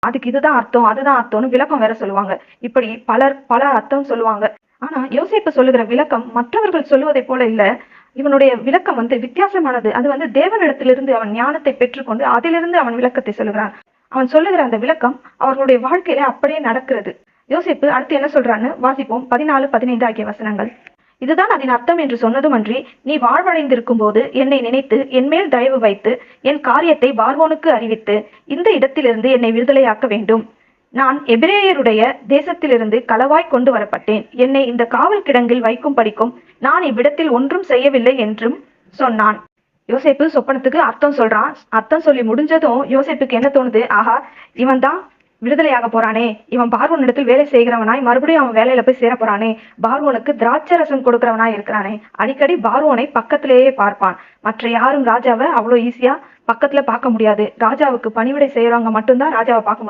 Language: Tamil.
அதுக்கு இதுதான் அர்த்தம் அதுதான் அர்த்தம்னு விளக்கம் வேற சொல்லுவாங்க. இப்படி பலர் பல அர்த்தம் சொல்லுவாங்க. ஆனா யோசேப்பு சொல்லுகிற விளக்கம் மற்றவர்கள் சொல்லுவதை போல இல்ல. இவனுடைய விளக்கம் வித்தியாசமானது. அது தேவனிடத்திலிருந்து அவன் ஞானத்தை பெற்றுக்கொண்டு அதிலிருந்து அவன் விளக்கத்தை சொல்லுகிறான். அவன் சொல்லுகிற அந்த விளக்கம் அவர்களுடைய வாழ்க்கையில அப்படியே நடக்கிறது. யோசேப்பு அடுத்து என்ன சொல்றான்னு வாசிப்போம். 14, 15 ஆகிய வசனங்கள். இதுதான் அதன் அர்த்தம் என்று சொன்னதுமன்றி, நீ வாழ்வடைந்திருக்கும் போது என்னை நினைத்து என் மேல் தயவு வைத்து என் காரியத்தை பார்வோனுக்கு அறிவித்து இந்த இடத்திலிருந்து என்னை விடுதலையாக்க வேண்டும். நான் எபிரேயருடைய தேசத்திலிருந்து களவாய் கொண்டு வரப்பட்டேன். என்னை இந்த காவல் கிடங்கில் வைக்கும் படிக்கும் நான் இவ்விடத்தில் ஒன்றும் செய்யவில்லை என்றும் சொன்னான். யோசேப்பு சொப்பனத்துக்கு அர்த்தம் சொல்றான். அர்த்தம் சொல்லி முடிஞ்சதும் யோசேப்புக்கு என்ன தோணுது? ஆஹா, இவன் தான் விடுதலையாக போறானே, இவன் பார்வோன் இடத்தில் வேலை செய்கிறவனாய் மறுபடியும் அவன் வேலையில போய் சேர போறானே, பார்வோனுக்கு திராட்சை ரசம் கொடுக்கிறவனாய் இருக்கிறானே, அடிக்கடி பார்வோனை பக்கத்திலேயே பார்ப்பான். மற்ற யாரும் ராஜாவை அவ்வளவு ஈஸியா பக்கத்துல பார்க்க முடியாது. ராஜாவுக்கு பணிவிடை செய்யறவங்க மட்டும்தான் ராஜாவை பார்க்க முடியும்.